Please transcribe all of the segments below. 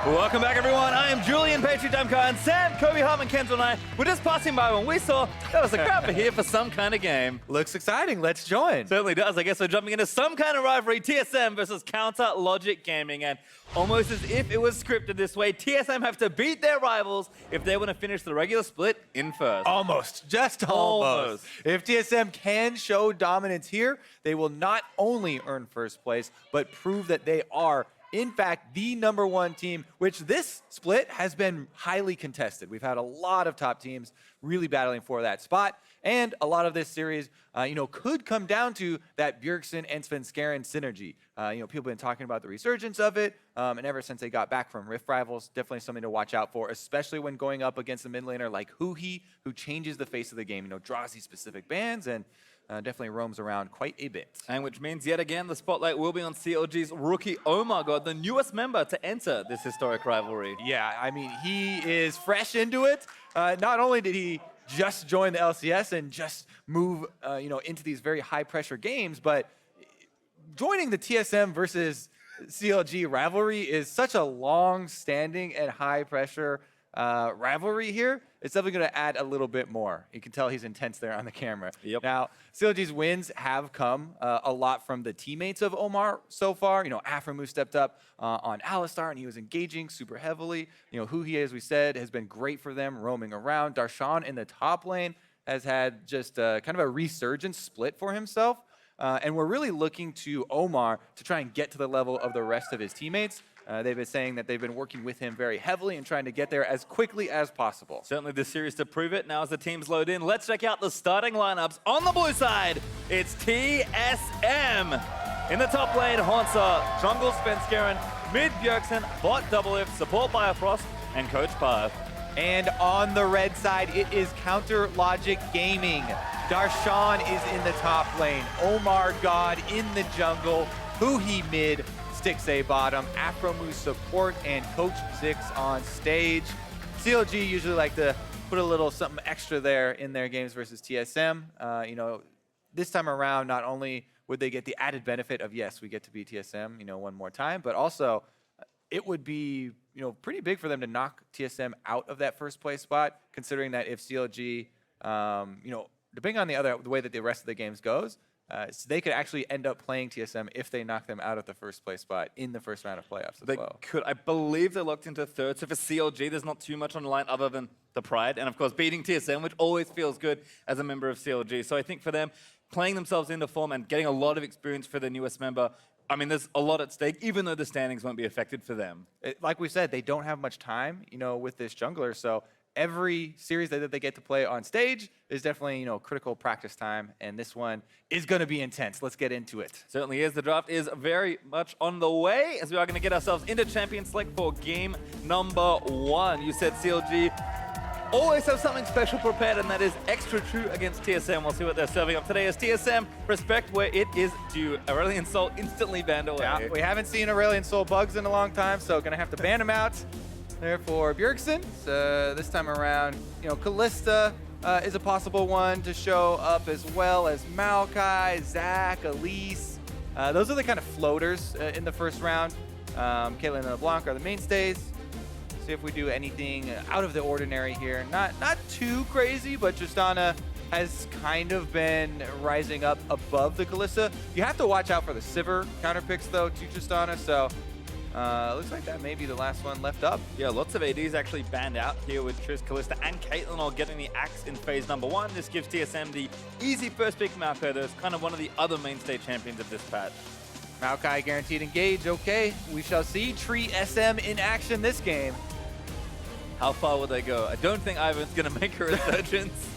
Welcome back, everyone. I am Julian, Patriot Dumcar, and Sam, Kobe, Hartman, Kenzo, and I were just passing by when we saw there was a crowd here for some kind of game. Looks exciting. Let's join. Certainly does. I guess we're jumping into some kind of rivalry. TSM versus Counter Logic Gaming, and almost as if it was scripted this way, TSM have to beat their rivals if they want to finish the regular split in first. Almost. Just almost. If TSM can show dominance here, they will not only earn first place, but prove that they are in fact, the #1 team, which this split has been highly contested. We've had a lot of top teams really battling for that spot, and a lot of this series, could come down to that Bjergsen and Svenskeren synergy. People have been talking about the resurgence of it, and ever since they got back from Rift Rivals, definitely something to watch out for, especially when going up against a mid laner like Huhi, who changes the face of the game, draws these specific bans, and definitely roams around quite a bit. And which means, yet again, the spotlight will be on CLG's rookie OmarGod, the newest member to enter this historic rivalry. Yeah, I mean, he is fresh into it. Not only did he just join the LCS and just move, into these very high-pressure games, but joining the TSM versus CLG rivalry is such a long-standing and high-pressure rivalry here. It's definitely going to add a little bit more. You can tell he's intense there on the camera. Yep. Now, CLG's wins have come a lot from the teammates of Omar so far. Aphromoo stepped up on Alistar, and he was engaging super heavily. Huhi, as we said, has been great for them, roaming around. Darshan in the top lane has had just kind of a resurgence split for himself. And we're really looking to Omar to try and get to the level of the rest of his teammates. They've been saying that they've been working with him very heavily and trying to get there as quickly as possible. Certainly this series to prove it. Now as the teams load in, let's check out the starting lineups. On the blue side, it's TSM. In the top lane, Hauntzer, jungle Svenskeren, mid Bjergsen, bot Doublelift, support Biofrost, and coach Pive. And on the red side, it is Counter Logic Gaming. Darshan is in the top lane, OmarGod in the jungle, Huhi mid, Stixxay bottom, aphromoo support, and Coach Zix on stage. CLG usually like to put a little something extra there in their games versus TSM. This time around, not only would they get the added benefit of, yes, we get to beat TSM, one more time, but also it would be, pretty big for them to knock TSM out of that first place spot, considering that if CLG, depending on the way that the rest of the games goes, so they could actually end up playing TSM if they knock them out of the first place spot in the first round of playoffs as well. Could. I believe they're locked into third. So for CLG, there's not too much on the line other than the pride. And of course, beating TSM, which always feels good as a member of CLG. So I think for them, playing themselves into form and getting a lot of experience for their newest member, I mean, there's a lot at stake, even though the standings won't be affected for them. Like we said, they don't have much time, with this jungler. So every series that they get to play on stage is definitely, critical practice time, and this one is going to be intense. Let's get into it. Certainly is. The draft is very much on the way, as we are going to get ourselves into Champion Select for game #1. You said CLG always have something special prepared, and that is extra true against TSM. We'll see what they're serving up today as TSM respect where it is due. Aurelion Sol instantly banned away. Yeah, we haven't seen Aurelion Sol bugs in a long time, so going to have to ban him out. Therefore, Bjergsen, this time around, Kalista is a possible one to show up, as well as Maokai, Zach, Elise. Those are the kind of floaters in the first round. Caitlyn and LeBlanc are the mainstays. See if we do anything out of the ordinary here. Not too crazy, but Tristana has kind of been rising up above the Kalista. You have to watch out for the Sivir counter picks, though, to Tristana, so looks like that may be the last one left up. Yeah, lots of ADs actually banned out here with Triss, Kalista, and Caitlyn all getting the axe in phase #1. This gives TSM the easy first pick Maokai, though. It's kind of one of the other mainstay champions of this patch. Maokai guaranteed engage. Okay, we shall see Tree SM in action this game. How far will they go? I don't think Ivan's going to make a resurgence.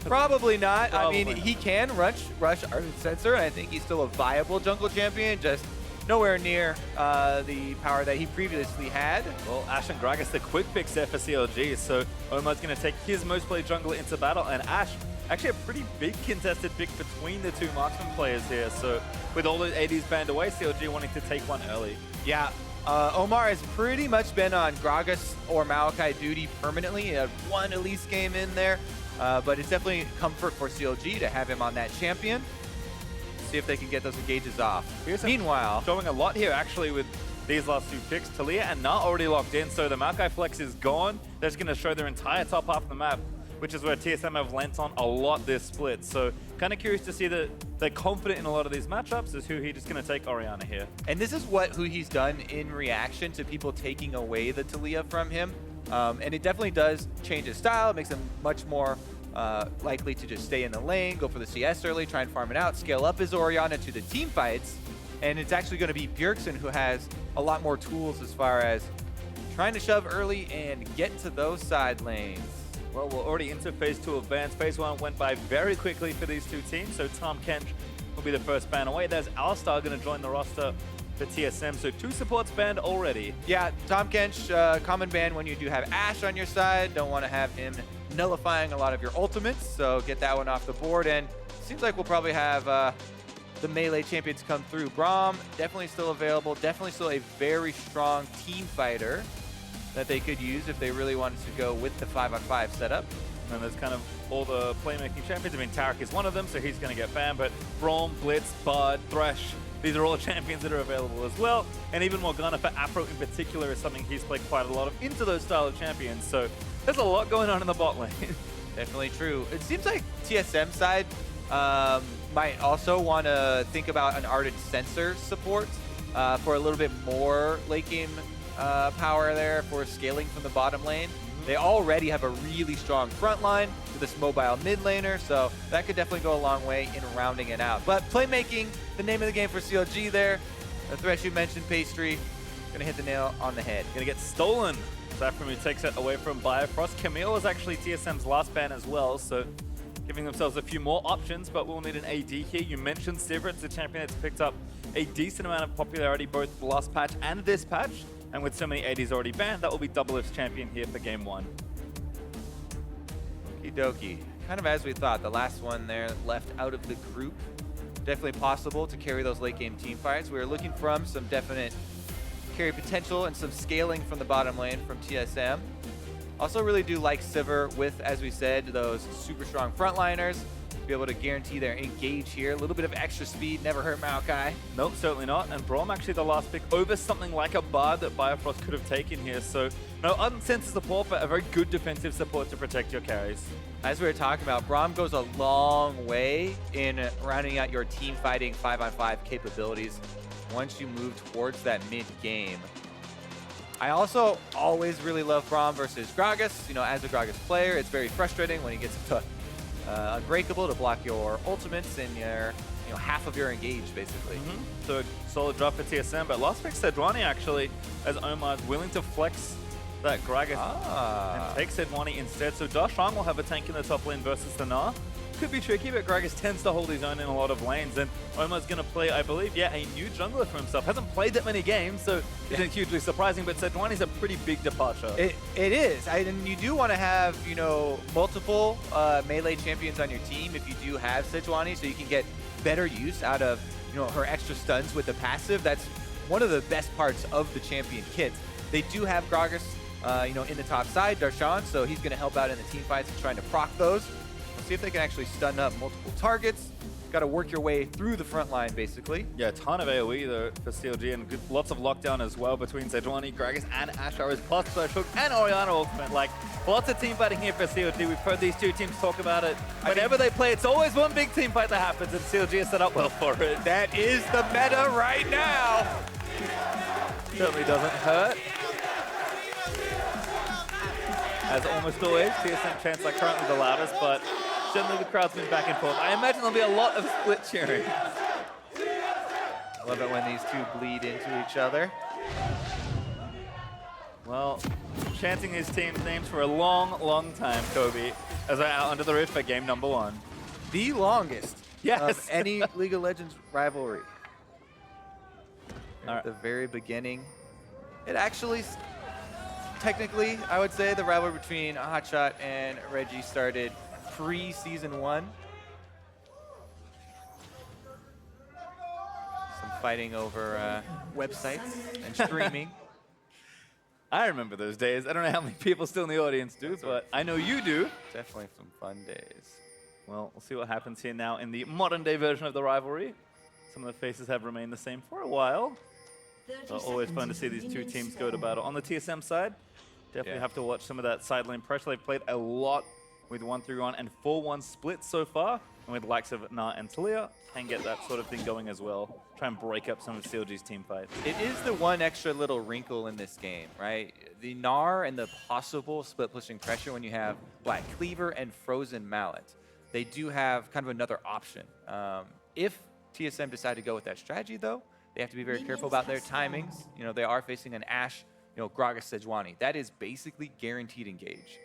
Probably not. Probably I mean, not. he can rush Ardent Sensor, and I think he's still a viable jungle champion, just nowhere near the power that he previously had. Well, Ashe and Gragas, the quick picks there for CLG, so Omar's going to take his most played jungler into battle, and Ashe, actually a pretty big contested pick between the two marksman players here, so with all the ADs banned away, CLG wanting to take one early. Yeah, Omar has pretty much been on Gragas or Maokai duty permanently. He had one Elise game in there, but it's definitely comfort for CLG to have him on that champion. See if they can get those engages off. Meanwhile, showing a lot here actually with these last two picks. Taliyah and Gnar already locked in, so the Maokai flex is gone. They're just going to show their entire top half of the map, which is where TSM have lent on a lot this split. So kind of curious to see that they're confident in a lot of these matchups. Is Huhi just going to take Orianna here? And this is what Huhi's done in reaction to people taking away the Taliyah from him. And it definitely does change his style. It makes him much more likely to just stay in the lane, go for the CS early, try and farm it out, scale up his Orianna to the team fights. And it's actually going to be Bjergsen who has a lot more tools as far as trying to shove early and get to those side lanes. Well, we're already into phase 2 of bans. Phase 1 went by very quickly for these two teams, so Tom Kench will be the first ban away. There's Alstar going to join the roster for TSM, so 2 supports banned already. Yeah, Tom Kench, common ban when you do have Ashe on your side. Don't want to have him nullifying a lot of your ultimates, so get that one off the board. And seems like we'll probably have the melee champions come through. Braum, definitely still available, definitely still a very strong team fighter that they could use if they really wanted to go with the 5-on-5 setup. And there's kind of all the playmaking champions. I mean, Tarek is one of them, so he's going to get banned, but Braum, Blitz, Bard, Thresh, these are all champions that are available as well. And even Morgana for aphromoo in particular is something he's played quite a lot of into those style of champions. So there's a lot going on in the bot lane. Definitely true. It seems like TSM side might also want to think about an Ardent Sensor support for a little bit more late game power there for scaling from the bottom lane. They already have a really strong front line with this mobile mid laner, so that could definitely go a long way in rounding it out. But playmaking, the name of the game for CLG there. The Thresh you mentioned, Pastry, gonna hit the nail on the head. Gonna get stolen. aphromoo takes it away from Biofrost. Camille was actually TSM's last ban as well, so giving themselves a few more options, but we'll need an AD here. You mentioned Sivir, it's a champion that's picked up a decent amount of popularity both the last patch and this patch. And with so many ADs already banned, that will be Doublelift's champion here for game 1. Okie dokie. Kind of as we thought, the last one there left out of the group. Definitely possible to carry those late game team fights. We were looking from some definite carry potential and some scaling from the bottom lane from TSM. Also really do like Sivir with, as we said, those super strong frontliners. Be able to guarantee their engage here. A little bit of extra speed, never hurt Maokai. Nope, certainly not. And Braum actually the last pick over something like a Bard that Biofrost could have taken here. So no unsensor support, but a very good defensive support to protect your carries. As we were talking about, Braum goes a long way in rounding out your team fighting 5-on-5 capabilities once you move towards that mid game. I also always really love Braum versus Gragas. You know, as a Gragas player, it's very frustrating when he gets to unbreakable to block your ultimates and your half of your engage basically. So a solid drop for TSM, but last pick Sejuani actually, as OmarGod willing to flex that Gragas and take Sejuani instead. So Darshan will have a tank in the top lane versus the Gnar. Could be tricky, but Gragas tends to hold his own in a lot of lanes, and OmarGod's going to play, I believe, a new jungler for himself. Hasn't played that many games, so isn't hugely surprising, but Sejuani's a pretty big departure. It is, and you do want to have, multiple melee champions on your team if you do have Sejuani, so you can get better use out of, her extra stuns with the passive. That's one of the best parts of the champion kit. They do have Gragas, in the top side, Darshan, so he's going to help out in the team fights and trying to proc those. See if they can actually stun up multiple targets. Got to work your way through the front line, basically. Yeah, a ton of AoE though for CLG, and lots of lockdown as well between Sejuani, Gragas, and Ashe. Plus Thresh Hook and Orianna ultimate. Like, lots of team fighting here for CLG. We've heard these two teams talk about it. Whenever they play, it's always one big team fight that happens, and CLG is set up well for it. That is the meta right now. Certainly doesn't hurt. As almost always, TSM chants are currently the loudest, but generally the crowd's been back and forth. I imagine there'll be a lot of split cheering. I love it when these two bleed into each other. Well, chanting his team's names for a long, long time, Kobe, as we're out under the roof for game number 1. The longest of any League of Legends rivalry. At the very beginning. It actually, technically, I would say the rivalry between Hotshot and Reggie started pre-season 1. Some fighting over websites and streaming. I remember those days. I don't know how many people still in the audience do, but I know you do. Definitely some fun days. Well, we'll see what happens here now in the modern day version of the rivalry. Some of the faces have remained the same for a while. Always fun to see these two teams go to battle. On the TSM side, definitely have to watch some of that side lane pressure. They've played a lot with 1-3-1 and 4-1 splits so far, and with the likes of Gnar and Taliyah, can get that sort of thing going as well. Try and break up some of CLG's team fight. It is the one extra little wrinkle in this game, right? The Gnar and the possible split pushing pressure when you have Black Cleaver and Frozen Mallet. They do have kind of another option. If TSM decide to go with that strategy, though, they have to be very careful about their timings. You know, they are facing an Ashe, Gragas Sejuani. That is basically guaranteed engage.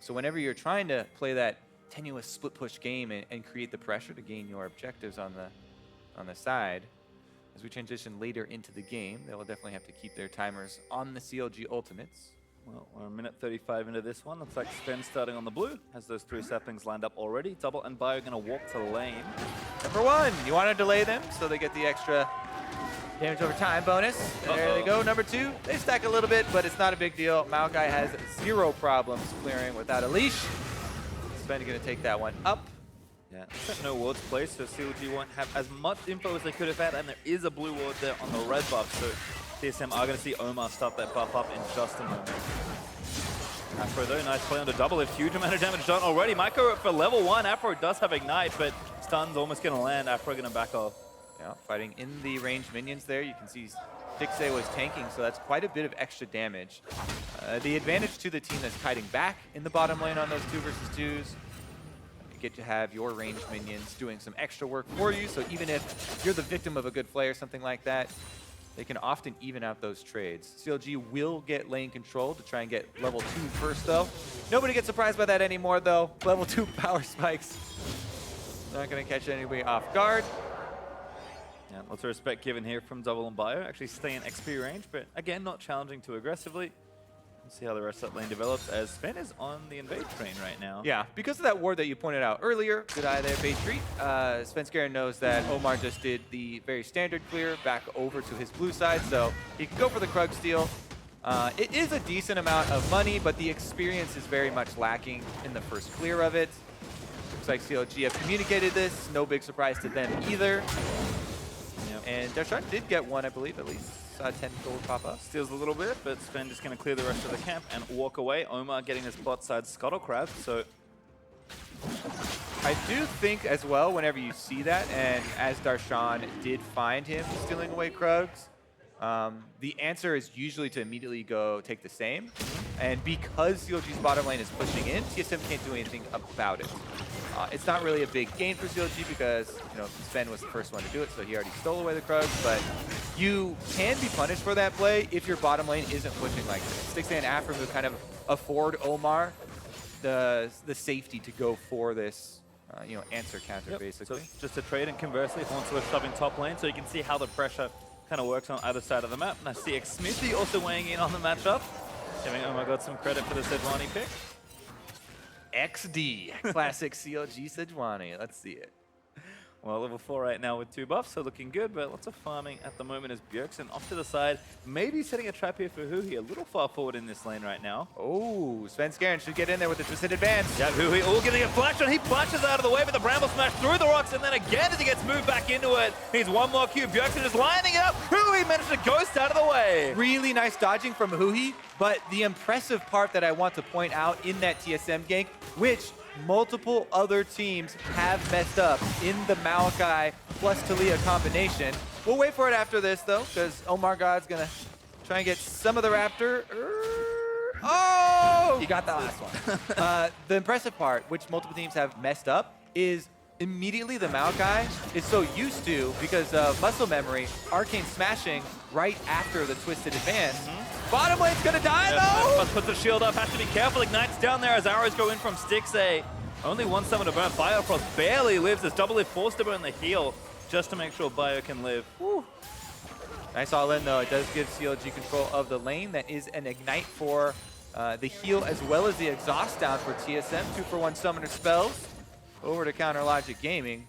So whenever you're trying to play that tenuous split push game and create the pressure to gain your objectives on the side, as we transition later into the game, they will definitely have to keep their timers on the CLG ultimates. Well, we're a minute 35 into this one. Looks like Sven starting on the blue. Has those 3 saplings lined up already. Double and Bio going to walk to lane. Number 1, you want to delay them so they get the extra damage over time bonus. There they go. Number 2, they stack a little bit, but it's not a big deal. Maokai has 0 problems clearing without a leash. Sven going to take that one up. Yeah, no wards placed, so CLG won't have as much info as they could have had, and there is a blue ward there on the red buff, so TSM are going to see Omar start that buff up in just a moment. Aphro though, nice play on the Doublelift, huge amount of damage done already. Might go for level 1, Aphro does have Ignite, but stun's almost going to land, Aphro going to back off. Yeah, fighting in the ranged minions there, you can see Stixxay was tanking, so that's quite a bit of extra damage. The advantage to the team that's kiting back in the bottom lane on those 2 versus 2s, you get to have your ranged minions doing some extra work for you, so even if you're the victim of a good play or something like that, they can often even out those trades. CLG will get lane control to try and get level 2 first, though. Nobody gets surprised by that anymore, though. Level 2 power spikes. Not going to catch anybody off guard. Yeah, lots of respect given here from Double and Bio. Actually stay in XP range, but again, not challenging too aggressively. We'll see how the rest of that lane develops, as Sven is on the invade train right now. Yeah, because of that ward that you pointed out earlier, good eye there, bait treat. Svenskeren knows that Omar just did the very standard clear back over to his blue side, so he can go for the Krug steal. It is a decent amount of money, but the experience is very much lacking in the first clear of it. Looks like CLG have communicated this, no big surprise to them either. And Darshan did get one, I believe, at least. 10 gold pop up. Steals a little bit, but Sven just going to clear the rest of the camp and walk away. Omar getting his bot side scuttle crab, so... I do think as well, whenever you see that, and as Darshan did find him stealing away Krugs, the answer is usually to immediately go take the same. And because CLG's bottom lane is pushing in, TSM can't do anything about it. It's not really a big gain for CLG because, Sven was the first one to do it, so he already stole away the Krugs, but you can be punished for that play if your bottom lane isn't pushing like this. Stixxay and aphromoo kind of afford Omar the safety to go for this, answer counter, basically. So just a trade, and conversely, Hauntzer was shoving top lane, so you can see how the pressure kind of works on either side of the map. And I see Smithy also weighing in on the matchup, giving OmarGod some credit for the Sejuani pick. XD, classic CLG Sejuani. Let's see it. Well, level 4 right now with 2 buffs, so looking good, but lots of farming at the moment as Bjergsen off to the side. Maybe setting a trap here for Huhi, a little far forward in this lane right now. Oh, Svenskeren should get in there with a twisted advance. Yeah, Huhi getting a flash on. He flashes out of the way, but the Bramble Smash through the rocks, and then again as he gets moved back into it. Needs one more Q. Bjergsen is lining it up. Huhi managed to ghost out of the way. Really nice dodging from Huhi, but the impressive part that I want to point out in that TSM gank, which multiple other teams have messed up in the Maokai plus Taliyah combination. We'll wait for it after this, though, because OmarGod's going to try and get some of the Raptor. Oh! You got that last one. The impressive part, which multiple teams have messed up, is immediately the Maokai is so used to, because of muscle memory, arcane smashing right after the twisted advance. Bottom lane's gonna die, though! Must put the shield up, has to be careful. Ignite's down there as arrows go in from Stixxay. Only one summon to burn. Biofrost barely lives as Doublelift forced to burn the heal just to make sure Bio can live. Woo. Nice all in, though. It does give CLG control of the lane. That is an Ignite for the heal as well as the exhaust down for TSM. 2-for-1 summoner spells over to Counter Logic Gaming.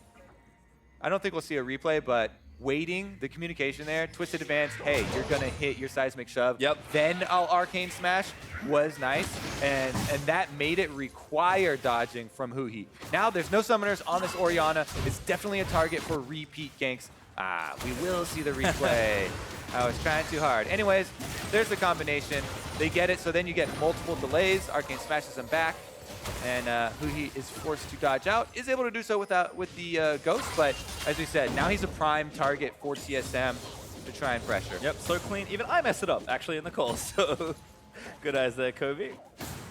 I don't think we'll see a replay, but waiting, the communication there, twisted advance, hey, you're gonna hit your seismic shove. Yep. Then I'll arcane smash was nice, and that made it require dodging from Huhi. Now there's no summoners on this Orianna. It's definitely a target for repeat ganks. We will see the replay. I was trying too hard. Anyways, there's the combination. They get it, so then you get multiple delays. Arcane smashes them back, and Huhi is forced to dodge out. Is able to do so with the Ghost, but as we said, now he's a prime target for TSM to try and pressure. Yep, so clean. Even I messed it up, actually, in the call, so good eyes there, Kobe.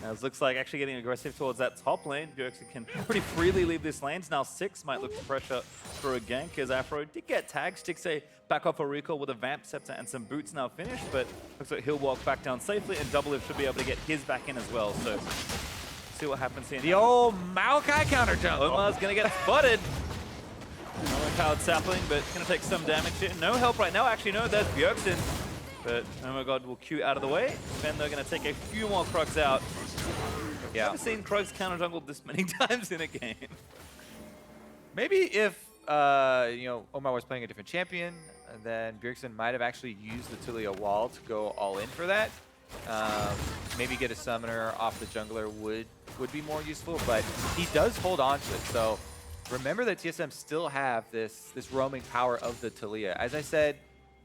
Now it looks like actually getting aggressive towards that top lane. Bjergsen can pretty freely leave this lane. Now 6 might look to pressure for a gank as Afro did get tagged. Stixxay back off a recall with a Vamp Scepter and some boots now finished, but looks like he'll walk back down safely, and Doublelift should be able to get his back in as well. So see what happens here. The old Maokai counter jump. Omar's going to get spotted. Another powered sapling, but going to take some damage here. No help right now. Actually, no, there's Bjergsen. But OmarGod will queue out of the way. Then they're going to take a few more Krugs out. Yeah. I've never seen Krugs counter jungled this many times in a game. Maybe if Omar was playing a different champion, then Bjergsen might have actually used the Taliyah wall to go all in for that. Maybe get a summoner off the jungler would be more useful, but he does hold on to it. So remember that TSM still have this roaming power of the Taliyah. As I said,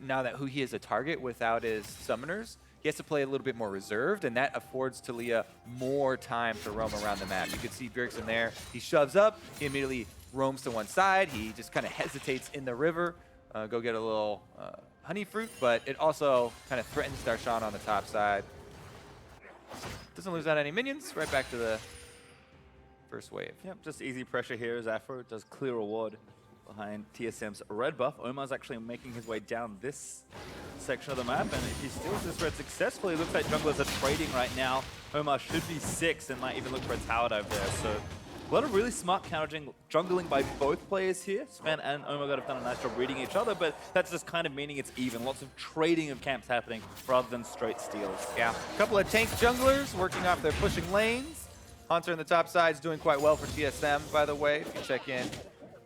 now that Huhi is a target without his summoners, he has to play a little bit more reserved, and that affords Taliyah more time to roam around the map. You can see Bjergsen there. He shoves up. He immediately roams to one side. He just kind of hesitates in the river, go get a little honey fruit, but it also kind of threatens Darshan on the top side. Doesn't lose out any minions. Right back to the first wave. Yep, just easy pressure here as Afro does clear reward behind TSM's red buff. Omar's actually making his way down this section of the map, and if he steals this red successfully, it looks like junglers are trading right now. Omar should be 6 and might even look for a tower dive there. So a lot of really smart counter jungling by both players here. Sven and OmarGod have done a nice job reading each other, but that's just kind of meaning it's even. Lots of trading of camps happening rather than straight steals. Yeah, a couple of tank junglers working off their pushing lanes. Hauntzer on the top side is doing quite well for TSM, by the way, if you check in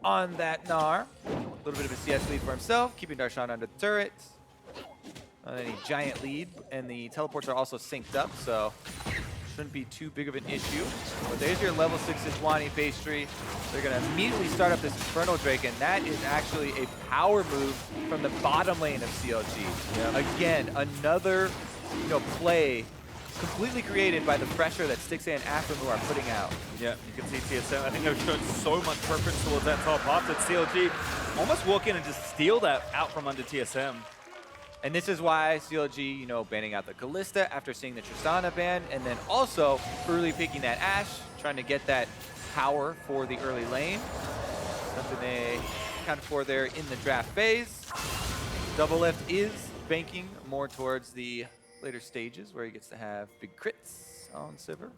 on that Gnar. A little bit of a CS lead for himself, keeping Darshan under the turret. Any giant lead, and the teleports are also synced up, so shouldn't be too big of an issue. But there's your level 6 Sejuani pastry. They're going to immediately start up this Infernal Drake, and that is actually a power move from the bottom lane of CLG. Yep. Again, another play completely created by the pressure that Stixxay and aphromoo are putting out. Yeah, you can see TSM. I think they've shown so much preference towards that top half that CLG almost walk in and just steal that out from under TSM. And this is why CLG, banning out the Kalista after seeing the Tristana ban, and then also early picking that Ashe, trying to get that power for the early lane. Something they accounted for there in the draft phase. Doublelift is banking more towards the later stages where he gets to have big crits on Sivir.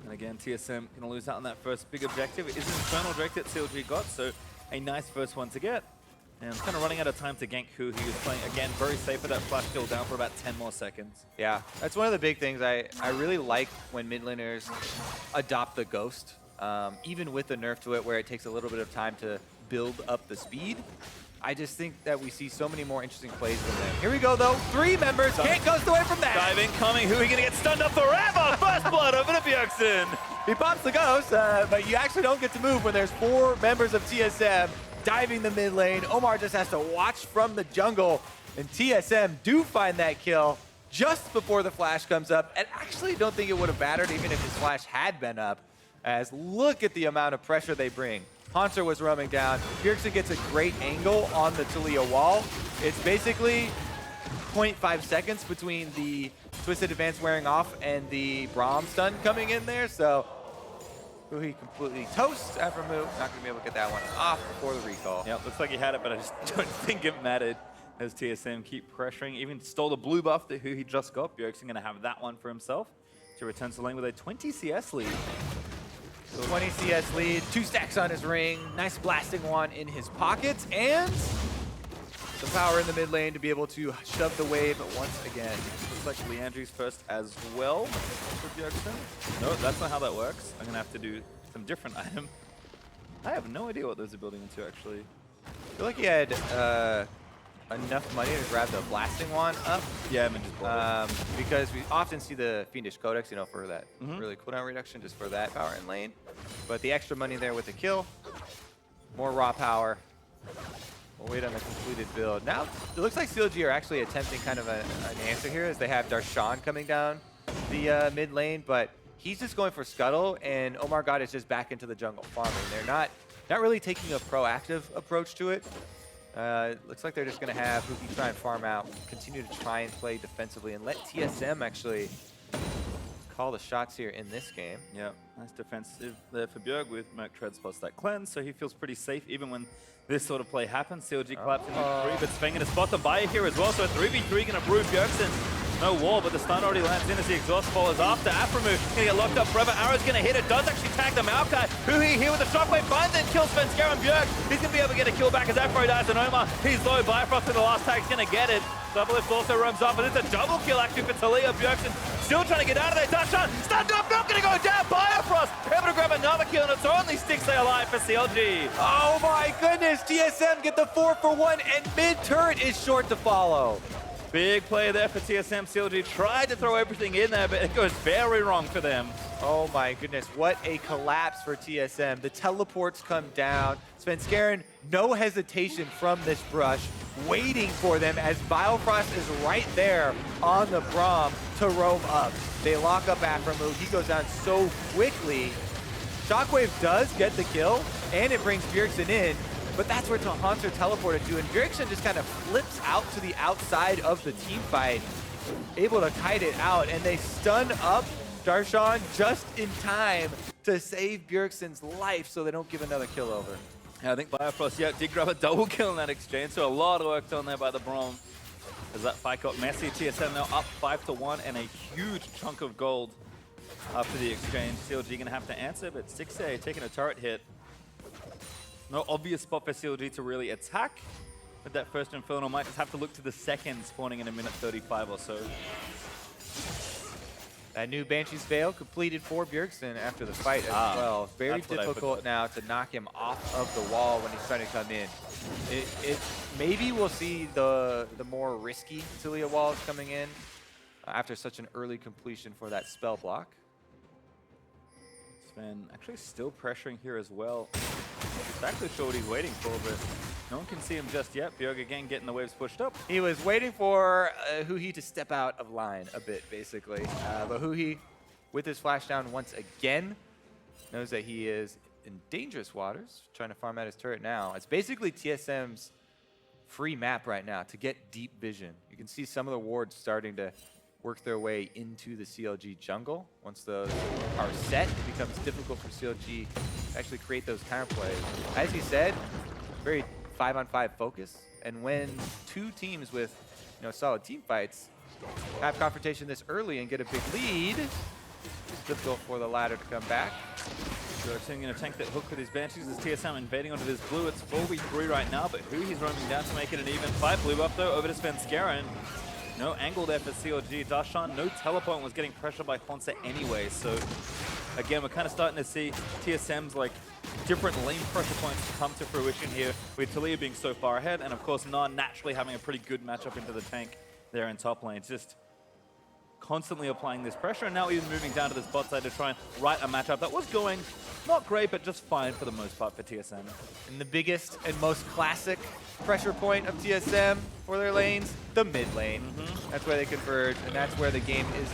And again, TSM going to lose out on that first big objective. It is an Infernal Drake that CLG got, so a nice first one to get. And it's kind of running out of time to gank Huhi, who's playing, again, very safe with that flash kill down for about 10 more seconds. Yeah, that's one of the big things. I really like when mid laners adopt the Ghost, even with the nerf to it where it takes a little bit of time to build up the speed. I just think that we see so many more interesting plays from them. Here we go, though. 3 members. Can't ghost away from that. Dive incoming. Huhi going to get stunned up forever. First blood over to Bjergsen. He pops the Ghost, but you actually don't get to move when there's 4 members of TSM diving the mid lane. Omar just has to watch from the jungle, and TSM do find that kill just before the flash comes up. And actually don't think it would have mattered even if his flash had been up, as look at the amount of pressure they bring. Hauntzer was roaming down. Bjergsen gets a great angle on the Taliyah wall. It's basically 0.5 seconds between the Twisted Advance wearing off and the Braum stun coming in there, so Huhi completely toasts aphromoo. Not going to be able to get that one off before the recall. Yeah, looks like he had it, but I just don't think it mattered as TSM keep pressuring. Even stole the blue buff that Huhi just got. Bjergsen going to have that one for himself to return to lane with a 20 CS lead. 20 CS lead, 2 stacks on his ring, nice blasting one in his pockets, and some power in the mid lane to be able to shove the wave once again. Looks like Leandry's first as well for Bjergsen. No, that's not how that works. I'm going to have to do some different item. I have no idea what those are building into, actually. I feel like he had enough money to grab the blasting one up. Yeah, and then just blow it. Because we often see the Fiendish Codex, for that really cooldown reduction, just for that power in lane. But the extra money there with the kill, more raw power. wait on the completed build. Now, it looks like CLG are actually attempting kind of an answer here as they have Darshan coming down the mid lane, but he's just going for Scuttle, and OmarGod is just back into the jungle farming. They're not really taking a proactive approach to it. Looks like they're just going to have Huhi try and farm out, continue to try and play defensively, and let TSM actually call the shots here in this game. Yeah, nice defensive there for Bjerg with Merc Treads plus that cleanse, so he feels pretty safe even when this sort of play happens. CLG collapsed in 3, but Sven going to spot the buyer here as well, so a 3v3 going to brew Bjergsen. No wall, but the stun already lands in as the exhaust follows after. aphromoo going to get locked up forever. Arrow's going to hit it. Does actually tag the Maokai. Huhi here with the shockwave finds it. Kills Svenskeren Bjerg. He's going to be able to get a kill back as Afro dies on Omar. He's low. Biofrost in the last tag. He's going to get it. Doublelift also roams up, and it's a double kill actually for Taliyah. Bjergsen still trying to get out of there. Darshan stunned up. Not going to go down. Biofrost able to grab another kill, and it's only Stixxay alive for CLG. Oh my goodness. TSM get the 4-for-1, and mid turret is short to follow. Big play there for TSM. CLG tried to throw everything in there, but it goes very wrong for them. Oh my goodness, what a collapse for TSM. The teleports come down. Svenskeren, no hesitation from this brush, waiting for them as Biofrost is right there on the Braum to roam up. They lock up aphromoo. He goes down so quickly. Shockwave does get the kill, and it brings Bjergsen in. But that's where Hauntzer teleported to, and Bjergsen just kind of flips out to the outside of the team fight, able to kite it out, and they stun up Darshan just in time to save Bjergsen's life so they don't give another kill over. Yeah, I think Biofrost, did grab a double kill in that exchange, so a lot of work done there by the Braum. As that fight got messy, TSM now up 5-1 and a huge chunk of gold after the exchange. CLG going to have to answer, but Stixxay taking a turret hit. No obvious spot for CLG to really attack, but that first Infernal might just have to look to the second spawning in a minute 35 or so. That new Banshee's Veil completed for Bjergsen after the fight as well. Very difficult now to knock him off of the wall when he's trying to come in. Maybe we'll see the more risky Taliyah walls coming in after such an early completion for that spell block. Sven actually still pressuring here as well. He's actually sure what he's waiting for, but no one can see him just yet. Bjerg again getting the waves pushed up. He was waiting for Huhi to step out of line a bit, basically. But Huhi, with his flash down once again, knows that he is in dangerous waters, trying to farm out his turret now. It's basically TSM's free map right now to get deep vision. You can see some of the wards starting to work their way into the CLG jungle. Once those are set, it becomes difficult for CLG to actually create those counterplays. As you said, very 5-on-5 focus. And when two teams with solid team fights have confrontation this early and get a big lead, it's difficult for the latter to come back. Bjergsen going to tank that hook with his Banshees as TSM invading onto this blue. It's 4v3 right now, but Huhi's roaming down to make it an even fight. Blue buff though over to Svenskeren. No angle there for CLG. Darshan, no teleport, was getting pressured by Hauntzer anyway. So again, we're kind of starting to see TSM's different lane pressure points come to fruition here, with Taliyah being so far ahead, and of course Gnar naturally having a pretty good matchup into the tank there in top lane. It's just constantly applying this pressure, and now even moving down to this bot side to try and right a matchup that was going not great, but just fine for the most part for TSM. And the biggest and most classic pressure point of TSM for their lanes, the mid lane. That's where they converge, and that's where the game is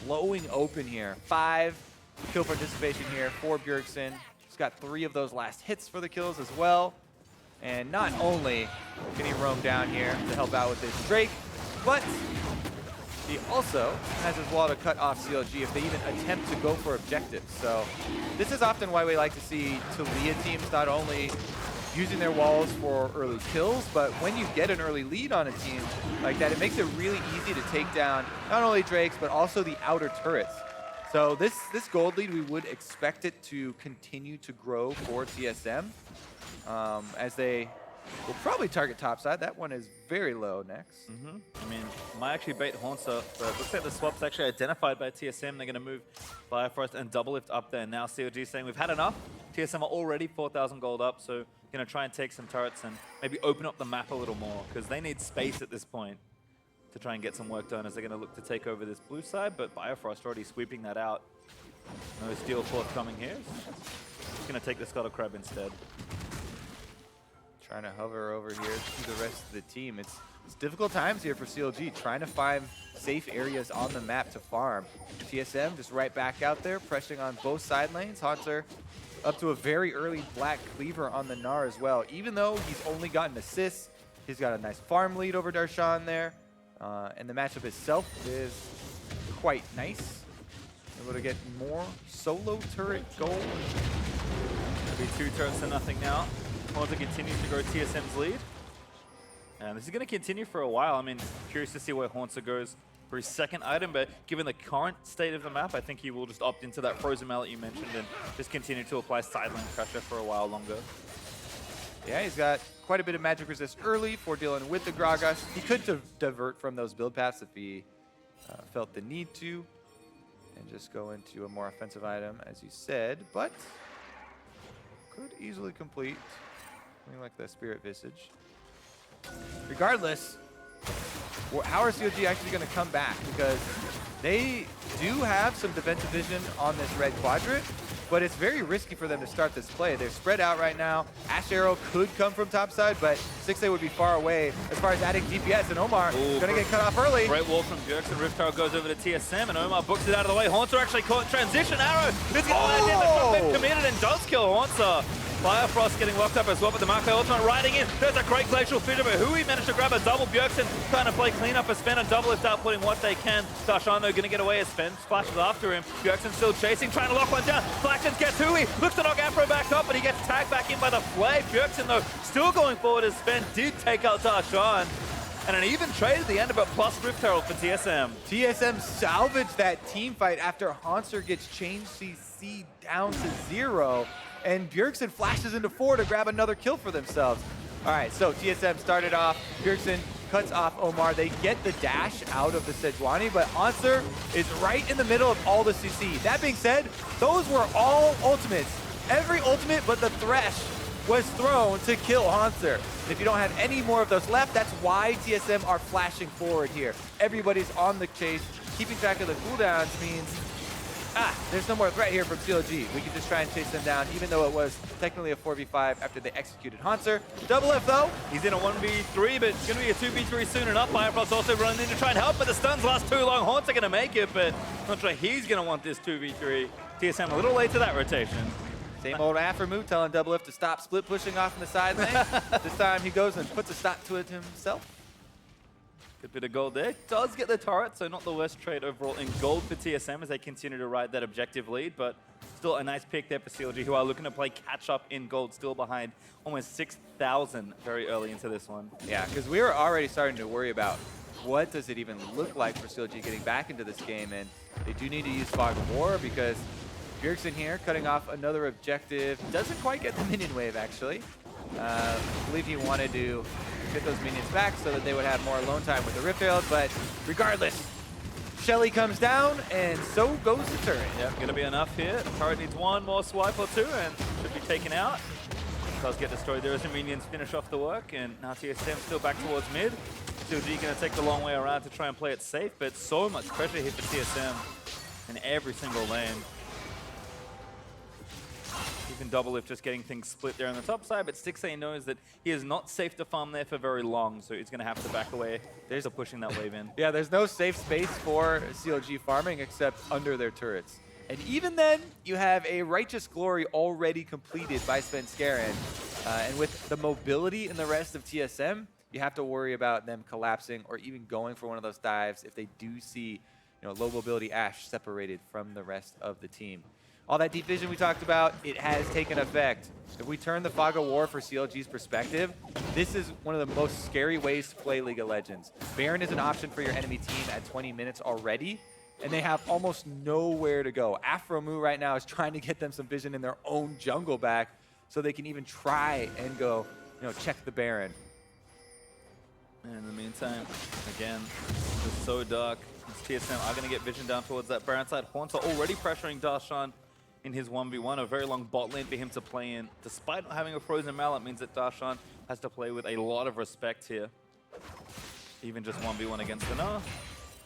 blowing open here. 5 kill participation here for Bjergsen. He's got 3 of those last hits for the kills as well. And not only can he roam down here to help out with this Drake, but he also has his wall to cut off CLG if they even attempt to go for objectives. So this is often why we like to see Taliyah teams not only using their walls for early kills, but when you get an early lead on a team like that, it makes it really easy to take down not only Drakes, but also the outer turrets. So this gold lead, we would expect it to continue to grow for TSM as they will probably target topside. That one is very low next. I mean, might actually bait Hauntzer, but it looks like the swap's actually identified by TSM. They're going to move Biofrost and Doublelift up there. Now CLG saying we've had enough. TSM are already 4,000 gold up, so going to try and take some turrets and maybe open up the map a little more, because they need space at this point to try and get some work done as they're going to look to take over this blue side, but Biofrost already sweeping that out. No steel forthcoming here. Just going to take the Scuttle Crab instead. trying to hover over here to the rest of the team. It's difficult times here for CLG, trying to find safe areas on the map to farm. TSM just right back out there, pressing on both side lanes. Hauntzer up to a very early black cleaver on the Gnar as well. Even though he's only gotten assists, he's got a nice farm lead over Darshan there. And the matchup itself is quite nice. Able to get more solo turret gold. It'll be 2 turrets to nothing now. Hauntzer continues to grow TSM's lead. And this is going to continue for a while. I mean, curious to see where Hauntzer goes for his second item, but given the current state of the map, I think he will just opt into that frozen mallet you mentioned and just continue to apply sideline pressure for a while longer. Yeah, he's got quite a bit of magic resist early for dealing with the Gragas. He could divert from those build paths if he felt the need to, and just go into a more offensive item, as you said, but could easily complete something like the Spirit Visage. Regardless, how are CLG actually going to come back? Because they do have some defensive vision on this red quadrant, but it's very risky for them to start this play. They're spread out right now. Ashe Arrow could come from top side, but Stixxay would be far away as far as adding DPS, and Omar going to get cut off early. Great wall from Bjergsen. Rift Tower goes over to TSM, and Omar books it out of the way. Hauntzer actually caught transition arrow. This is going to land in. The shot been committed and does kill Hauntzer. Biofrost getting locked up as well, but the Maokai ultimate riding in. There's a great glacial fissure, but Huhi managed to grab a double. Bjergsen trying to play clean up as Sven and Doublelift outputting what they can. Darshan though going to get away as Sven splashes after him. Bjergsen still chasing, trying to lock one down. FLICKR gets Huhi, looks to knock aphromoo back up, but he gets tagged back in by the Flay. Bjergsen though still going forward as Sven did take out Darshan. And an even trade at the end of a plus Rift Herald for TSM. TSM salvaged that team fight after Hauntzer gets changed CC down to 0. And Bjergsen flashes into 4 to grab another kill for themselves. All right, so TSM started off. Bjergsen cuts off Omar. They get the dash out of the Sejuani, but Hauntzer is right in the middle of all the CC. That being said, those were all ultimates. Every ultimate but the Thresh was thrown to kill Hauntzer. And if you don't have any more of those left, that's why TSM are flashing forward here. Everybody's on the chase. Keeping track of the cooldowns means there's no more threat here from CLG. We can just try and chase them down, even though it was technically a 4v5 after they executed Hauntzer. Doublelift though, he's in a 1v3, but it's going to be a 2v3 soon enough. Biofrost also running in to try and help, but the stuns last too long. Hauntzer going to make it, but not sure he's going to want this 2v3. TSM a little late to that rotation. Same old aphromoo telling Doublelift to stop split pushing off in the side lane. This time he goes and puts a stop to it himself. Good bit of gold there. Does get the turret, so not the worst trade overall in gold for TSM as they continue to ride that objective lead, but still a nice pick there for CLG, who are looking to play catch up in gold, still behind almost 6,000 very early into this one. Yeah, because we were already starting to worry about what does it even look like for CLG getting back into this game, and they do need to use Fog of War because Bjergsen here cutting off another objective. Doesn't quite get the minion wave, actually. I believe he wanted to get those minions back so that they would have more alone time with the Rift Herald, but regardless, Shelly comes down, and so goes the turret. Yep, gonna be enough here. The turret needs one more swipe or two, and should be taken out. Does get destroyed there as the minions finish off the work, and now TSM still back towards mid. CLG gonna take the long way around to try and play it safe, but so much pressure here for TSM in every single lane. Even Doublelift just getting things split there on the top side, but Stixxay knows that he is not safe to farm there for very long, so he's going to have to back away. They're still pushing that wave in. Yeah, there's no safe space for CLG farming except under their turrets. And even then, you have a Righteous Glory already completed by Svenskeren. And with the mobility in the rest of TSM, you have to worry about them collapsing or even going for one of those dives if they do see, low mobility Ashe separated from the rest of the team. All that deep vision we talked about, it has taken effect. If we turn the Fog of War for CLG's perspective, this is one of the most scary ways to play League of Legends. Baron is an option for your enemy team at 20 minutes already, and they have almost nowhere to go. aphromoo right now is trying to get them some vision in their own jungle back so they can even try and go, check the Baron. And in the meantime, again, it's so dark. TSM are going to get vision down towards that Baron side. Hauntzer already pressuring Darshan in his 1v1, a very long bot lane for him to play in. Despite not having a frozen mallet, means that Darshan has to play with a lot of respect here. Even just 1v1 against the Gnar.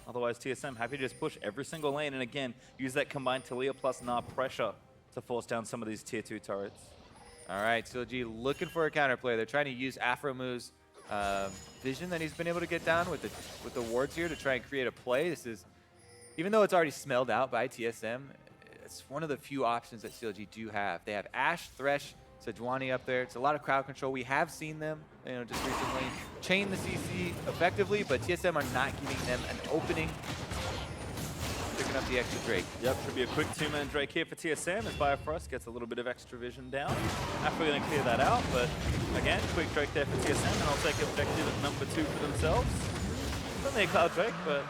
Otherwise, TSM happy to just push every single lane and again, use that combined Taliyah plus Gnar pressure to force down some of these tier 2 turrets. All right, CLG looking for a counterplay. They're trying to use aphromoos vision that he's been able to get down with the wards here to try and create a play. This is, even though it's already smelled out by TSM, it's one of the few options that CLG do have. They have Ashe, Thresh, Sejuani up there. It's a lot of crowd control. We have seen them, just recently chain the CC effectively, but TSM are not giving them an opening. Picking up the extra Drake. Yep, should be a quick 2-man Drake here for TSM as Biofrost gets a little bit of extra vision down. After we're going to clear that out, but again, quick Drake there for TSM, and I'll take objective at number 2 for themselves. Only a Cloud Drake, but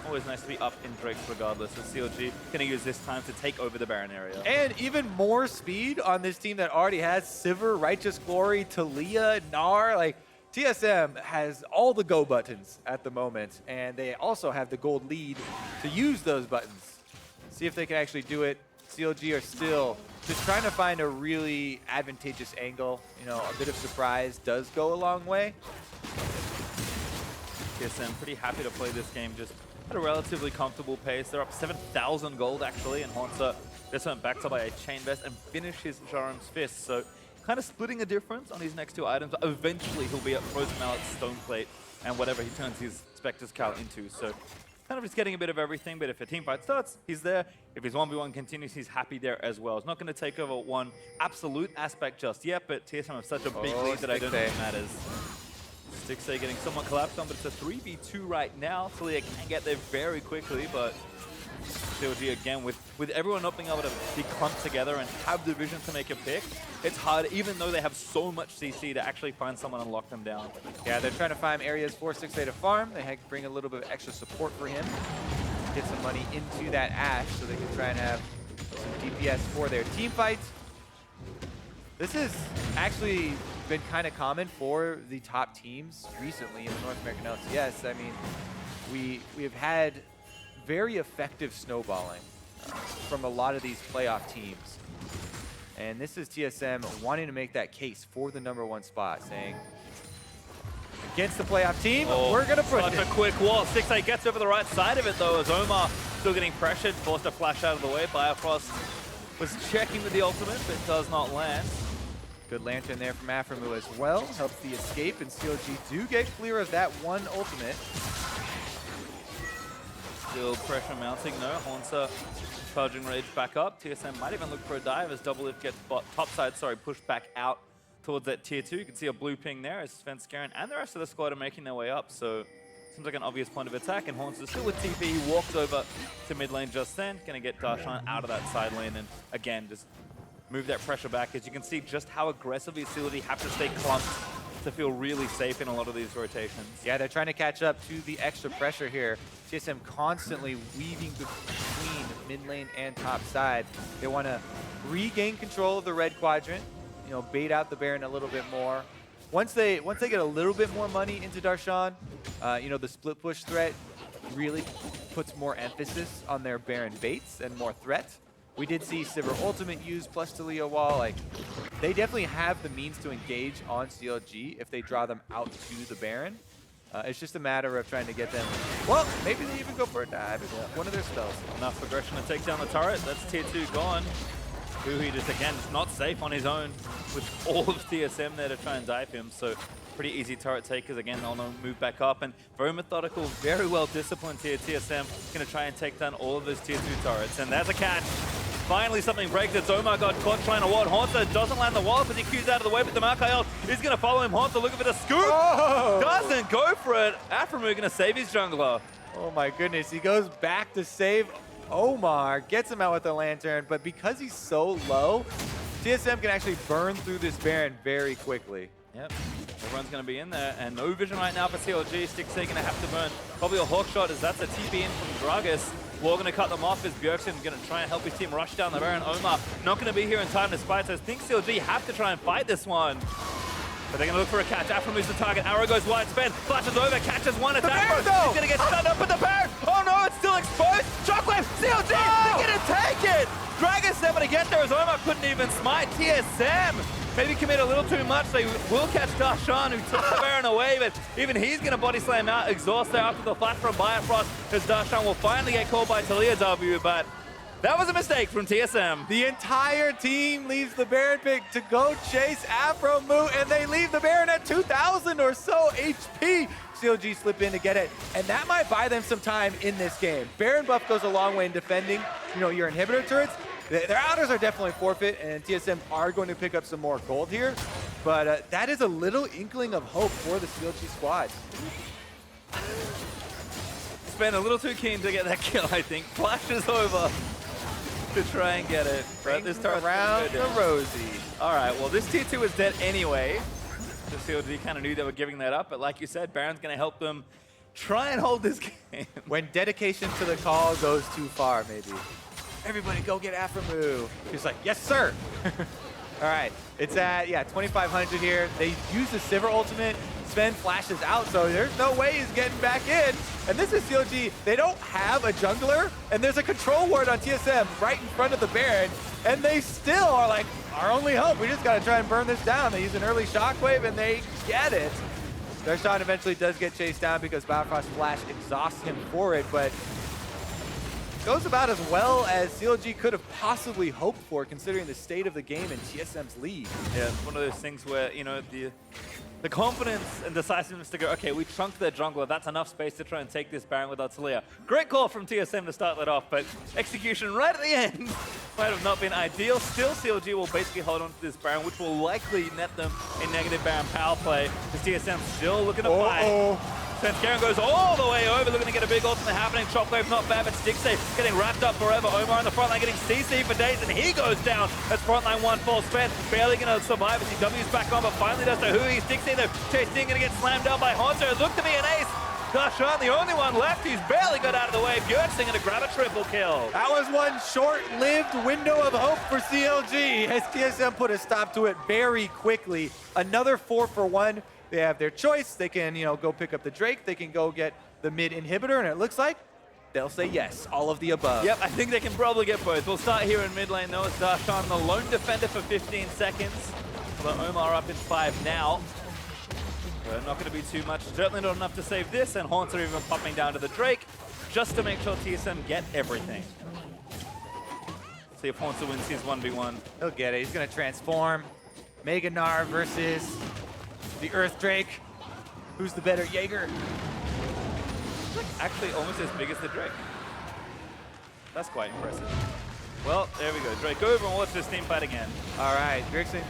always nice to be up in Drakes regardless. So CLG going to use this time to take over the Baron area. And even more speed on this team that already has Sivir, Righteous Glory, Taliyah, Gnar. Like, TSM has all the go buttons at the moment, and they also have the gold lead to use those buttons. See if they can actually do it. CLG are still just trying to find a really advantageous angle. A bit of surprise does go a long way. TSM pretty happy to play this game just at a relatively comfortable pace. They're up 7,000 gold actually, and Hauntzer just went back to buy a chain vest and finish his Jarum's Fist. So kind of splitting a difference on his next 2 items. Eventually he'll be at Frozen Mallet, Stoneplate, and whatever he turns his Spectre's Cowl into. So kind of just getting a bit of everything, but if a team fight starts, he's there. If his 1v1 continues, he's happy there as well. It's not going to take over one absolute aspect just yet, but TSM have such a big lead that I don't think it matters. Stixxay getting somewhat collapsed on, but it's a 3v2 right now. Taliyah can get there very quickly, but CLG again, with everyone not being able to be clumped together and have the vision to make a pick, it's hard, even though they have so much CC, to actually find someone and lock them down. Yeah, they're trying to find areas for Stixxay to farm. They bring a little bit of extra support for him. Get some money into that Ashe so they can try and have some DPS for their team fights. This has actually been kind of common for the top teams recently in the North American LCS. I mean, we have had very effective snowballing from a lot of these playoff teams. And this is TSM wanting to make that case for the #1 spot, saying, against the playoff team, we're going to push it. Such a quick wall. Stixxay gets over the right side of it, though, as Omar still getting pressured, forced to flash out of the way. Biofrost was checking with the ultimate, but does not land. Good lantern there from aphromoo as well. Helps the escape, and CLG do get clear of that one ultimate. Still pressure mounting, no. Hauntzer charging rage back up. TSM might even look for a dive as Doublelift gets topside, pushed back out towards that tier 2. You can see a blue ping there as Svenskeren and the rest of the squad are making their way up. So seems like an obvious point of attack, and Hauntzer still with TP. He walks over to mid lane just then. Gonna get Darshan out of that side lane and again just move that pressure back. As you can see just how aggressively CLG have to stay clumped to feel really safe in a lot of these rotations. Yeah, they're trying to catch up to the extra pressure here. TSM constantly weaving between mid lane and top side. They want to regain control of the red quadrant, bait out the Baron a little bit more. Once they get a little bit more money into Darshan, the split push threat really puts more emphasis on their Baron baits and more threat. We did see Sivir ultimate used plus Taliyah wall. They definitely have the means to engage on CLG if they draw them out to the Baron. It's just a matter of trying to get them. Well, maybe they even go for a dive. One of their spells. Enough aggression to take down the turret. That's tier 2 gone. Huhi just not safe on his own with all of TSM there to try and dive him. So pretty easy turret takers. Again, they'll move back up and very methodical, very well disciplined here. TSM going to try and take down all of those tier 2 turrets. And there's a catch. Finally, something breaks. It's OmarGod caught trying to ward. Hauntzer doesn't land the wall, but he cues out of the way. But the Maokai ult is going to follow him. Hauntzer looking for the scoop. Oh! Doesn't go for it. aphromoo going to save his jungler. Oh my goodness. He goes back to save Omar. Gets him out with the lantern. But because he's so low, TSM can actually burn through this Baron very quickly. Yep. Everyone's going to be in there. And no vision right now for CLG. Stixxay going to have to burn probably a hawk shot as that's a TP in from Gragas. We're going to cut them off as Bjergsen going to try and help his team rush down the Baron. Omar not going to be here in time to spite, so I think CLG have to try and fight this one. But they're going to look for a catch. Aphromoo's the target. Arrow goes wide. Sven flashes over, catches one attack. He's going to get stunned up with the Baron. Oh no, it's still exposed. Shockwave, CLG, they're going to take it. Gragas never to get there as Omar couldn't even smite. TSM maybe commit a little too much. They will catch Darshan, who took the Baron away, but even he's going to body slam out, exhaust there after the flash from Biofrost, as Darshan will finally get called by Taliyah W, but That was a mistake from TSM. The entire team leaves the Baron pick to go chase aphromoo, and they leave the Baron at 2,000 or so HP. CLG slip in to get it, and that might buy them some time in this game. Baron buff goes a long way in defending, your inhibitor turrets. Their outers are definitely forfeit, and TSM are going to pick up some more gold here. But that is a little inkling of hope for the CLG squad. Sven a little too keen to get that kill, I think. Flashes over to try and get it. But this turret's around the rosy. All right, well, this tier 2 is dead anyway. The CLG kind of knew they were giving that up, but like you said, Baron's going to help them try and hold this game. When dedication to the call goes too far, maybe. Everybody go get aphromoo. He's like, yes, sir. All right, it's at, 2,500 here. They use the Sivir ultimate. Sven flashes out, so there's no way he's getting back in. And this is CLG. They don't have a jungler, and there's a control ward on TSM right in front of the Baron, and they still are like, our only hope, we just got to try and burn this down. They use an early shockwave, and they get it. Darshan eventually does get chased down because Biofrost flash exhausts him for it, but goes about as well as CLG could have possibly hoped for, considering the state of the game and TSM's lead. Yeah, it's one of those things where, the confidence and decisiveness to go, okay, we chunked their jungler, that's enough space to try and take this Baron without Taliyah. Great call from TSM to start that off, but execution right at the end might have not been ideal. Still, CLG will basically hold on to this Baron, which will likely net them a negative Baron power play, because TSM still looking to fight. Svenskeren goes all the way over, looking to get a big ultimate happening. Shockwave not bad, but Stixxay getting wrapped up forever. Omar on the front line getting CC for days, and he goes down as frontline 1 falls Sven. Barely going to survive as he W's back on, but finally does to Huhi. Stixxay though, chasing, going to get slammed down by Hauntzer. Look to be an ace. Darshan, the only one left, he's barely got out of the way. Bjergsen going to grab a triple kill. That was one short-lived window of hope for CLG as TSM put a stop to it very quickly. Another 4 for 1. They have their choice. They can, go pick up the Drake. They can go get the mid inhibitor, and it looks like they'll say yes, all of the above. Yep, I think they can probably get both. We'll start here in mid lane, though. It's Darshan, the lone defender for 15 seconds. Although Omar up in 5 now. So not going to be too much. Certainly not enough to save this, and Hauntzer even popping down to the Drake just to make sure TSM get everything. See if Hauntzer wins his 1v1. He'll get it. He's going to transform. Mega Gnar versus the Earth Drake. Who's the better Jaeger? Actually almost as big as the Drake. That's quite impressive. Well, there we go. Drake over, and watch this team fight again. All right, Bjergsen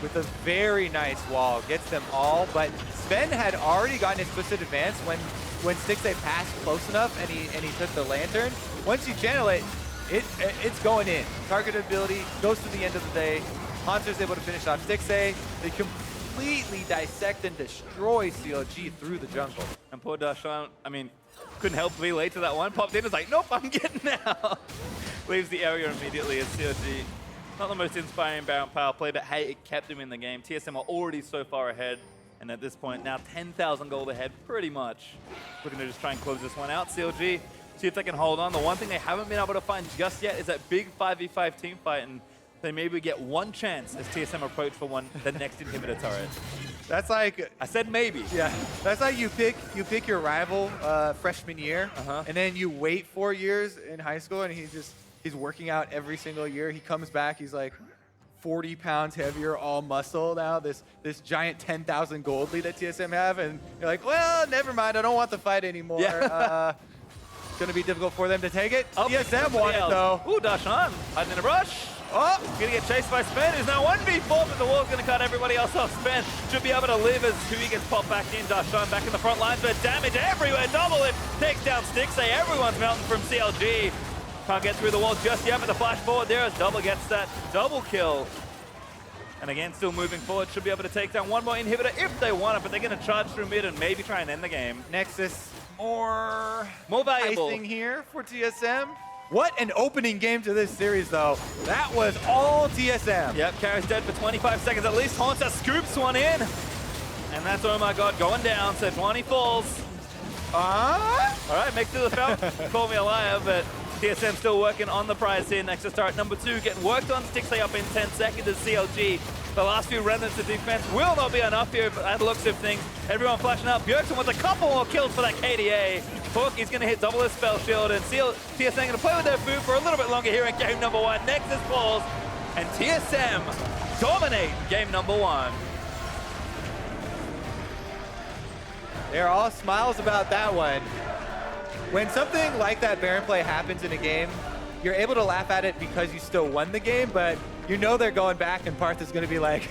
with a very nice wall gets them all, but Sven had already gotten his twisted advance when Stixxay passed close enough and he took the lantern. Once you channel it, it's going in. Target ability goes to the end of the day. Hauntzer's able to finish off Stixxay. They completely dissect and destroy CLG through the jungle. And poor Darshan, couldn't help but be late to that one. Popped in, is like, nope, I'm getting out. Leaves the area immediately as CLG. Not the most inspiring Baron power play, but hey, it kept him in the game. TSM are already so far ahead, and at this point, now 10,000 gold ahead, pretty much. Looking to just try and close this one out. CLG, see if they can hold on. The one thing they haven't been able to find just yet is that big 5v5 team fight, and they maybe get one chance as TSM approach for the next inhibitor turret. That's like, I said maybe. Yeah, that's like you pick your rival freshman year, and then you wait 4 years in high school, and he's working out every single year. He comes back, he's like 40 pounds heavier, all muscle now, this giant 10,000 gold lead that TSM have, and you're like, well, never mind, I don't want the fight anymore. Yeah. It's gonna be difficult for them to take it. TSM won it though. Ooh, Darshan, hiding in a brush. Oh, gonna get chased by Sven, who's now 1v4, but the wall's gonna cut everybody else off. Sven should be able to live as Huhi gets popped back in. Darshan back in the front lines, but damage everywhere. Doublelift takes down Stixxay. Everyone's melting from CLG. Can't get through the wall just yet, but the flash forward there as Double gets that double kill. And again, still moving forward, should be able to take down one more inhibitor if they want it, but they're gonna charge through mid and maybe try and end the game. Nexus, more valuable icing here for TSM. What an opening game to this series, though. That was all TSM. Yep, Carrie's dead for 25 seconds at least. Hauntzer scoops one in. And that's OmarGod going down. Sejuani falls. All right, makes it to the fountain. Call me a liar, but TSM still working on the prize here. Nexus turret number 2 getting worked on. Stixxay up in 10 seconds as CLG The last few remnants of defense will not be enough here, but at the looks of things, everyone flashing out. Bjergsen wants a couple more kills for that KDA. Hook is going to hit Doublelift spell shield, and TSM going to play with their food for a little bit longer here in game number 1. Nexus falls, and TSM dominate game number 1. They're all smiles about that one. When something like that Baron play happens in a game, you're able to laugh at it because you still won the game, but you know they're going back and Parth is going to be like,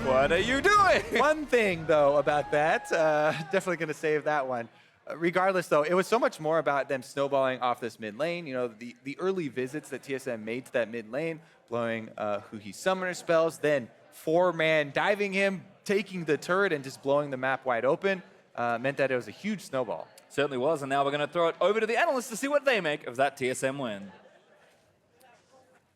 what are you doing? One thing, though, about that, definitely going to save that one. Regardless, though, it was so much more about them snowballing off this mid lane. You know, the early visits that TSM made to that mid lane, blowing Huhi summoner spells, then 4-man diving him, taking the turret and just blowing the map wide open, meant that it was a huge snowball. Certainly was, and now we're going to throw it over to the analysts to see what they make of that TSM win.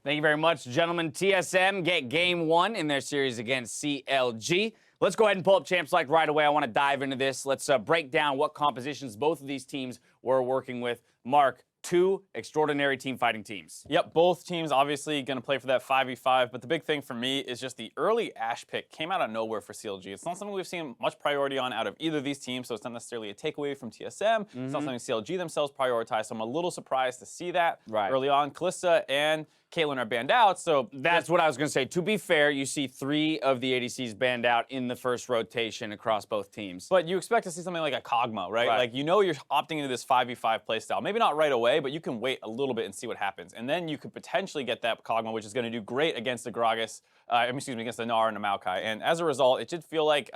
Thank you very much, gentlemen. TSM get game 1 in their series against CLG. Let's go ahead and pull up Champ Select right away. I want to dive into this. Let's break down what compositions both of these teams were working with. Mark, 2 extraordinary team fighting teams. Yep, both teams obviously going to play for that 5v5, but the big thing for me is just the early Ashe pick came out of nowhere for CLG. It's not something we've seen much priority on out of either of these teams, so it's not necessarily a takeaway from TSM. It's not something CLG themselves prioritize, so I'm a little surprised to see that early on. Kalista and Caitlyn are banned out, so that's what I was going to say. To be fair, you see 3 of the ADCs banned out in the first rotation across both teams. But you expect to see something like a Kog'Maw, right? Like, you know you're opting into this 5v5 playstyle. Maybe not right away, but you can wait a little bit and see what happens. And then you could potentially get that Kog'Maw, which is going to do great against the Gragas, excuse me, against the Gnar and the Maokai. And as a result, it did feel like,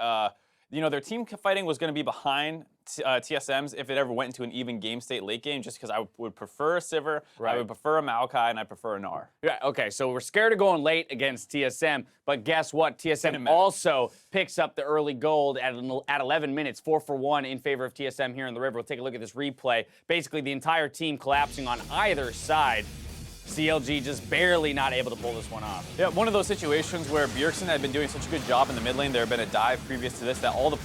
you know, their team fighting was going to be behind TSM's if it ever went into an even game state late game, just because I would prefer a Sivir, I would prefer a Maokai, and I prefer a Gnar. Yeah, okay, so we're scared of going late against TSM, but guess what? TSM also picks up the early gold at 11 minutes, 4 for 1 in favor of TSM here in the river. We'll take a look at this replay. Basically, the entire team collapsing on either side. CLG just barely not able to pull this one off. Yeah, one of those situations where Bjergsen had been doing such a good job in the mid lane. There had been a dive previous to this that all the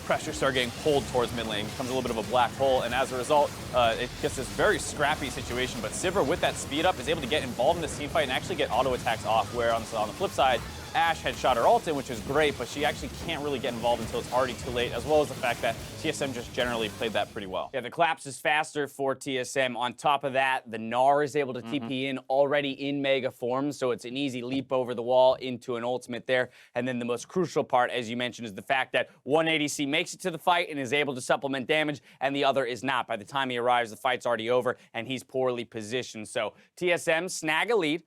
pressure started getting pulled towards mid lane. It becomes a little bit of a black hole, and as a result, it gets this very scrappy situation. But Sivir, with that speed up, is able to get involved in this team fight and actually get auto attacks off, where on the flip side, Ashe had shot her ult in, which is great, but she actually can't really get involved until it's already too late, as well as the fact that TSM just generally played that pretty well. Yeah, the collapse is faster for TSM. On top of that, the Gnar is able to TP in already in mega form, so it's an easy leap over the wall into an ultimate there. And then the most crucial part, as you mentioned, is the fact that one ADC makes it to the fight and is able to supplement damage, and the other is not. By the time he arrives, the fight's already over, and he's poorly positioned. So TSM snag a lead.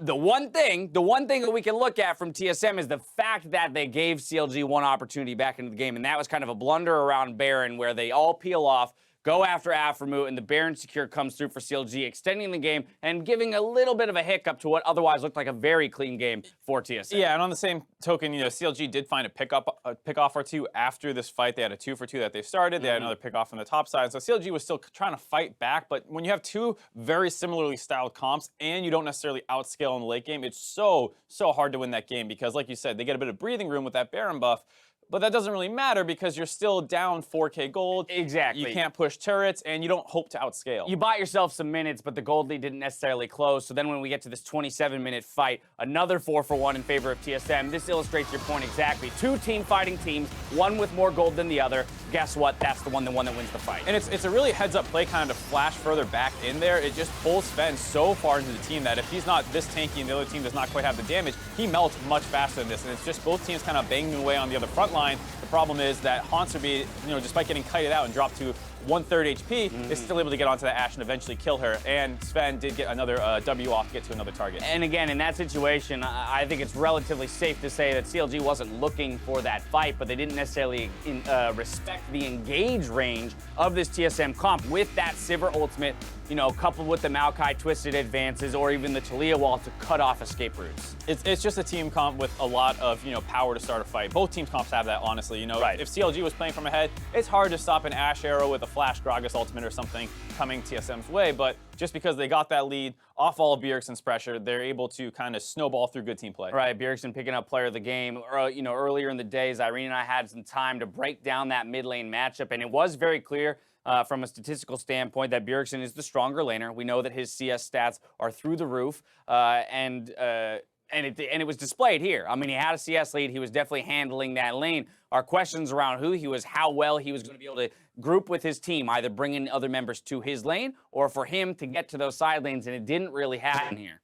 The one thing that we can look at from TSM is the fact that they gave CLG one opportunity back into the game, and that was kind of a blunder around Baron where they all peel off, go after aphromoo, and the Baron secure comes through for CLG, extending the game and giving a little bit of a hiccup to what otherwise looked like a very clean game for TSM. Yeah, and on the same token, CLG did find a pick-off or two after this fight. They had a 2 for 2 that they started. They had another pick-off on the top side. So CLG was still trying to fight back, but when you have 2 very similarly styled comps and you don't necessarily outscale in the late game, it's so hard to win that game because, like you said, they get a bit of breathing room with that Baron buff. But that doesn't really matter because you're still down 4K gold. Exactly. You can't push turrets, and you don't hope to outscale. You bought yourself some minutes, but the gold lead didn't necessarily close. So then when we get to this 27-minute fight, another 4 for 1 in favor of TSM. This illustrates your point exactly. 2 team fighting teams, one with more gold than the other. Guess what? That's the one that wins the fight. And it's a really heads-up play kind of to flash further back in there. It just pulls Sven so far into the team that if he's not this tanky and the other team does not quite have the damage, he melts much faster than this. And it's just both teams kind of banging away on the other front line. The problem is that Hauntzer, despite getting kited out and dropped to 1/3 HP, is still able to get onto the Ashe and eventually kill her. And Sven did get another W off to get to another target. And again, in that situation, I think it's relatively safe to say that CLG wasn't looking for that fight, but they didn't necessarily respect the engage range of this TSM comp with that Sivir ultimate, coupled with the Maokai twisted advances or even the Taliyah wall to cut off escape routes. It's just a team comp with a lot of power to start a fight. Both team comps have that, honestly. If CLG was playing from ahead, it's hard to stop an Ashe arrow with a flash Gragas ultimate or something coming TSM's way, but just because they got that lead off all of Bjergsen's pressure, they're able to kind of snowball through good team play. Right, Bjergsen picking up player of the game. Earlier in the days, Irene and I had some time to break down that mid lane matchup, and it was very clear from a statistical standpoint that Bjergsen is the stronger laner. We know that his CS stats are through the roof, and and it was displayed here. I mean, he had a CS lead. He was definitely handling that lane. Our questions around Huhi was how well he was going to be able to group with his team, either bringing other members to his lane or for him to get to those side lanes, and it didn't really happen here.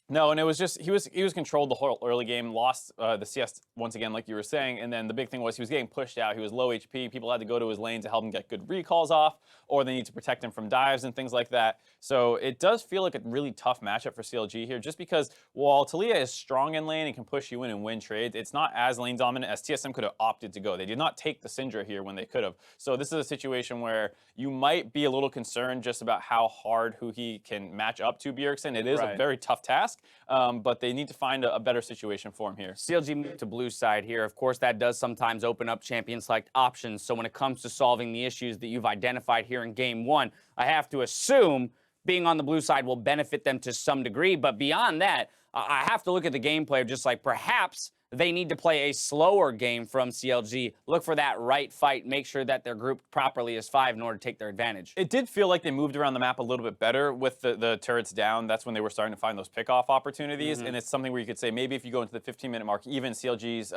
No, and it was just he was controlled the whole early game, lost the CS once again, like you were saying, and then the big thing was he was getting pushed out. He was low HP. People had to go to his lane to help him get good recalls off, or they need to protect him from dives and things like that. So it does feel like a really tough matchup for CLG here, just because while Taliyah is strong in lane and can push you in and win trades, it's not as lane dominant as TSM could have opted to go. They did not take the Syndra here when they could have. So this is a situation where you might be a little concerned just about how hard Huhi can match up to Bjergsen. It is a very tough task. But they need to find a better situation for him here. CLG moved to blue side here. Of course, that does sometimes open up champion select options. So when it comes to solving the issues that you've identified here in game one, I have to assume being on the blue side will benefit them to some degree. But beyond that, I have to look at the gameplay of just like perhaps they need to play a slower game from CLG. Look for that right fight. Make sure that they're grouped properly as 5 in order to take their advantage. It did feel like they moved around the map a little bit better with the turrets down. That's when they were starting to find those pickoff opportunities. And it's something where you could say maybe if you go into the 15-minute mark, even CLG's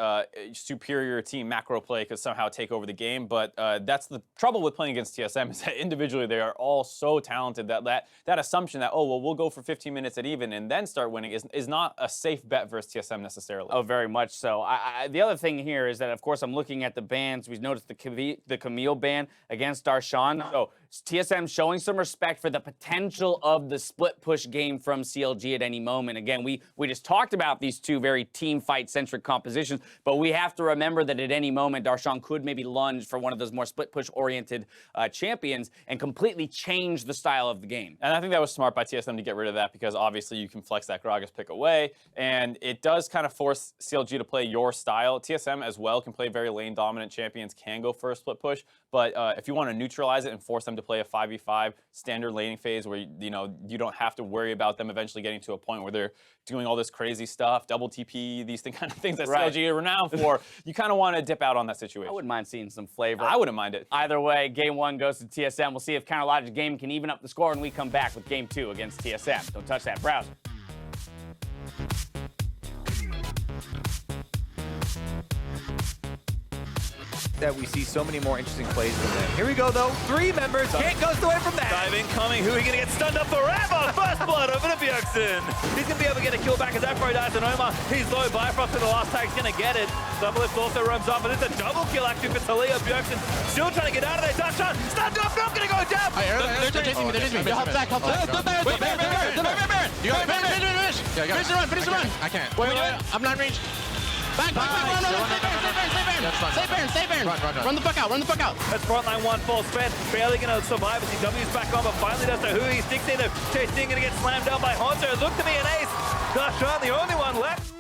superior team macro play could somehow take over the game. But that's the trouble with playing against TSM is that individually they are all so talented that assumption that, oh, well, we'll go for 15 minutes at even and then start winning is not a safe bet versus TSM necessarily. Oh, very much so. The other thing here is that, of course, I'm looking at the bans. We've noticed the Camille ban against Darshan. So TSM showing some respect for the potential of the split push game from CLG at any moment. Again, we just talked about these two very team fight-centric compositions, but we have to remember that at any moment, Darshan could maybe lunge for one of those more split push-oriented champions and completely change the style of the game. And I think that was smart by TSM to get rid of that because obviously you can flex that Gragas pick away, and it does kind of force CLG to play your style. TSM as well can play very lane-dominant champions, can go for a split push, but if you want to neutralize it and force them to play a 5v5 standard laning phase where you don't have to worry about them eventually getting to a point where they're doing all this crazy stuff, double TP, these kind of things that CLG are renowned for, you kind of want to dip out on that situation. I wouldn't mind seeing some flavor. I wouldn't mind it. Either way, game one goes to TSM. We'll see if Counterlogic's game can even up the score when we come back with game two against TSM. Don't touch that browser. That we see so many more interesting plays from them. Here we go, though. 3 members. Can't goes away from that. Dive incoming. Huhi gonna get stunned up forever. First blood over to Bjergsen. He's gonna be able to get a kill back as Aphro dies to Omar. He's low. Biofrost in the last tag. He's gonna get it. Doublelift also roams off, but it's a double kill actually for Taliyah. Bjergsen still trying to get out of there. Darshan, stunned up, not gonna go down. They're chasing me. They're chasing me. Hop back. You got it. Finish the run. I can't. Wait. I'm not ranged. Back, run. Stay Baron. Run the fuck out. That's frontline 1 full spend. Barely gonna survive as he W's back on, but finally does to Huhi. Stixxay though. Chasing gonna get slammed down by Hauntzer. Look to be an ace. Darshan, the only one left.